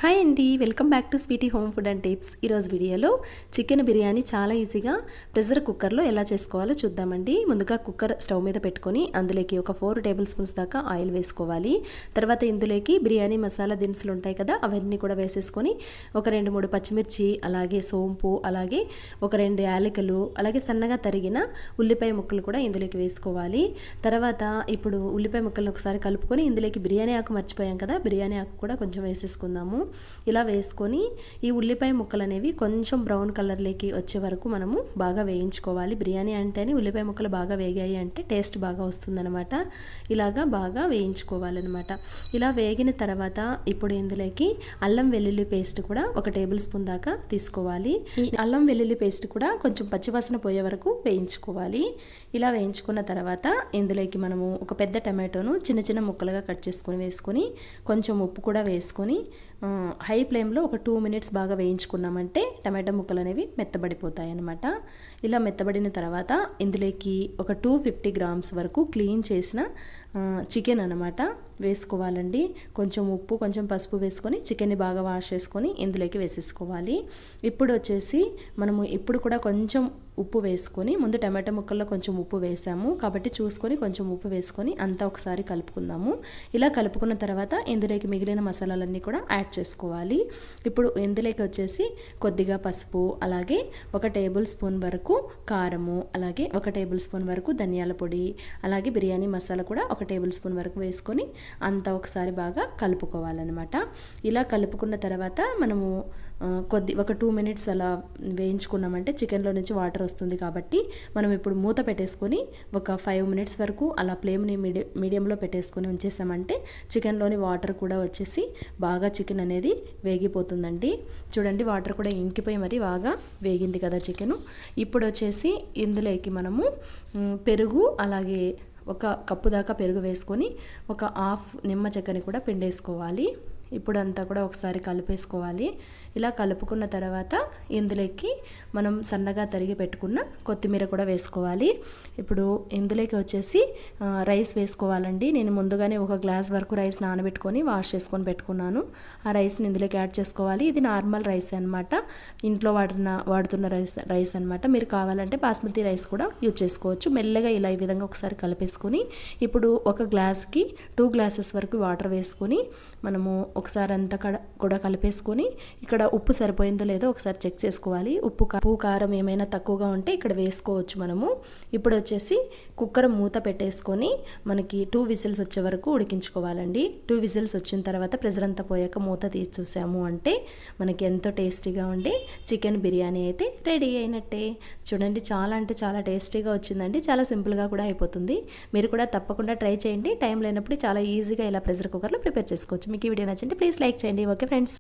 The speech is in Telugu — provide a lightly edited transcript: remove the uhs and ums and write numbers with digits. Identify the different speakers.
Speaker 1: హాయ్ అండి, welcome back to sweety home food and tips. ఈరోజు వీడియోలో చికెన్ బిర్యానీ చాలా ఈజీగా ప్రెషర్ కుక్కర్లో ఎలా చేసుకోవాలో చూద్దామండి. ముందుగా కుక్కర్ స్టవ్ మీద పెట్టుకొని అందులోకి ఒక 4 టేబుల్ స్పూన్స్ దాకా ఆయిల్ వేసుకోవాలి. తర్వాత ఇందులోకి బిర్యానీ మసాలా దినుసులు ఉంటాయి కదా, అవన్నీ కూడా వేసేసుకొని ఒక 2-3 పచ్చిమిర్చి, అలాగే సోంపు, అలాగే ఒక 2 యాలకులు, అలాగే సన్నగా తరిగిన ఉల్లిపాయ ముక్కలు కూడా ఇందులోకి వేసుకోవాలి. తర్వాత ఇప్పుడు ఉల్లిపాయ ముక్కలను ఒకసారి కలుపుకొని ఇందులోకి బిర్యానీ ఆకు మర్చిపోయాం కదా, బిర్యానీ ఆకు కూడా కొంచెం వేసేసుకుందాము. ఇలా వేసుకొని ఈ ఉల్లిపాయ ముక్కలు అనేవి కొంచెం బ్రౌన్ కలర్లోకి వచ్చే వరకు మనము బాగా వేయించుకోవాలి. బిర్యానీ అంటేనే ఉల్లిపాయ ముక్కలు బాగా వేగాయి అంటే టేస్ట్ బాగా వస్తుందన్నమాట. ఇలాగా బాగా వేయించుకోవాలన్నమాట. ఇలా వేగిన తర్వాత ఇప్పుడు ఇందులోకి అల్లం వెల్లుల్లి పేస్ట్ కూడా ఒక టేబుల్ స్పూన్ దాకా తీసుకోవాలి. ఈ అల్లం వెల్లుల్లి పేస్ట్ కూడా కొంచెం పచ్చివాసన పోయే వరకు వేయించుకోవాలి. ఇలా వేయించుకున్న తర్వాత ఇందులోకి మనము ఒక పెద్ద టమాటోను చిన్న చిన్న ముక్కలుగా కట్ చేసుకొని వేసుకొని కొంచెం ఉప్పు కూడా వేసుకొని హై ఫ్లేమ్లో ఒక 2 మినిట్స్ బాగా వేయించుకున్నామంటే టమాటా ముక్కలు అనేవి మెత్తబడిపోతాయి అన్నమాట. ఇలా మెత్తబడిన తర్వాత ఇందులోకి ఒక 250 గ్రామ్స్ వరకు క్లీన్ చేసిన చికెన్ అనమాట వేసుకోవాలండి. కొంచెం ఉప్పు, కొంచెం పసుపు వేసుకొని చికెన్ని బాగా వాష్ చేసుకొని ఇందులోకి వేసేసుకోవాలి. ఇప్పుడు వచ్చేసి మనము ఇప్పుడు కూడా కొంచెం ఉప్పు వేసుకొని, ముందు టమాటా ముక్కల్లో కొంచెం ఉప్పు వేసాము కాబట్టి చూసుకొని కొంచెం ఉప్పు వేసుకొని అంతా ఒకసారి కలుపుకుందాము. ఇలా కలుపుకున్న తర్వాత ఇందులోకి మిగిలిన మసాలాలన్నీ కూడా యాడ్ చేసుకోవాలి. ఇప్పుడు ఇందులోకి వచ్చేసి కొద్దిగా పసుపు, అలాగే ఒక టేబుల్ స్పూన్ వరకు కారము, అలాగే ఒక టేబుల్ స్పూన్ వరకు ధనియాల పొడి, అలాగే బిర్యానీ మసాలా కూడా ఒక టేబుల్ స్పూన్ వరకు వేసుకొని అంతా ఒకసారి బాగా కలుపుకోవాలన్నమాట. ఇలా కలుపుకున్న తర్వాత మనము ఒక 2 మినిట్స్ అలా వేయించుకున్నామంటే చికెన్లో నుంచి వాటర్ వస్తుంది కాబట్టి మనం ఇప్పుడు మూత పెట్టేసుకొని ఒక 5 మినిట్స్ వరకు అలా ఫ్లేమ్ని మీడియంలో పెట్టేసుకొని ఉంచేసామంటే చికెన్లోని వాటర్ కూడా వచ్చేసి బాగా చికెన్ అనేది వేగిపోతుందండి. చూడండి, వాటర్ కూడా ఇంకిపోయి మరి బాగా వేగింది కదా చికెను. ఇప్పుడు వచ్చేసి ఇందులోకి మనము పెరుగు, అలాగే ఒక కప్పు దాకా పెరుగు వేసుకొని ఒక హాఫ్ నిమ్మ చెక్కని కూడా పిండేసుకోవాలి. ఇప్పుడు అంతా కూడా ఒకసారి కలిపేసుకోవాలి. ఇలా కలుపుకున్న తర్వాత ఇందులోకి మనం సన్నగా తరిగి పెట్టుకున్న కొత్తిమీర కూడా వేసుకోవాలి. ఇప్పుడు ఇందులోకి వచ్చేసి రైస్ వేసుకోవాలండి. నేను ముందుగానే ఒక గ్లాస్ వరకు రైస్ నానబెట్టుకొని వాష్ చేసుకొని పెట్టుకున్నాను. ఆ రైస్ని ఇందులోకి యాడ్ చేసుకోవాలి. ఇది నార్మల్ రైస్ అనమాట, ఇంట్లో వాడుతున్న రైస్ అనమాట. మీరు కావాలంటే బాస్మతి రైస్ కూడా యూజ్ చేసుకోవచ్చు. మెల్లగా ఇలా ఈ విధంగా ఒకసారి కలిపేసుకొని ఇప్పుడు ఒక గ్లాస్కి 2 గ్లాసెస్ వరకు వాటర్ వేసుకొని మనము ఒకసారి అంతా కూడా కలిపేసుకొని ఇక్కడ ఉప్పు సరిపోయిందో లేదో ఒకసారి చెక్ చేసుకోవాలి. ఉప్పు కారం ఏమైనా తక్కువగా ఉంటే ఇక్కడ వేసుకోవచ్చు మనము. ఇప్పుడు వచ్చేసి కుక్కర్ మూత పెట్టేసుకొని మనకి 2 విజిల్స్ వచ్చే వరకు ఉడికించుకోవాలండి. 2 విజిల్స్ వచ్చిన తర్వాత ప్రెషర్ అంతా పోయాక మూత తీసి చూసాము అంటే మనకి ఎంతో టేస్టీగా ఉండే చికెన్ బిర్యానీ అయితే రెడీ అయినట్టే. చూడండి, చాలా అంటే చాలా టేస్టీగా వచ్చిందండి. చాలా సింపుల్గా కూడా అయిపోతుంది. మీరు కూడా తప్పకుండా ట్రై చేయండి. టైం లేనప్పుడు చాలా ఈజీగా ఇలా ప్రెషర్ కుక్కర్లో ప్రిపేర్ చేసుకోవచ్చు. మీకు ఈ వీడియో నచ్చింది ప్లీజ్ లైక్ చేయండి. Okay friends.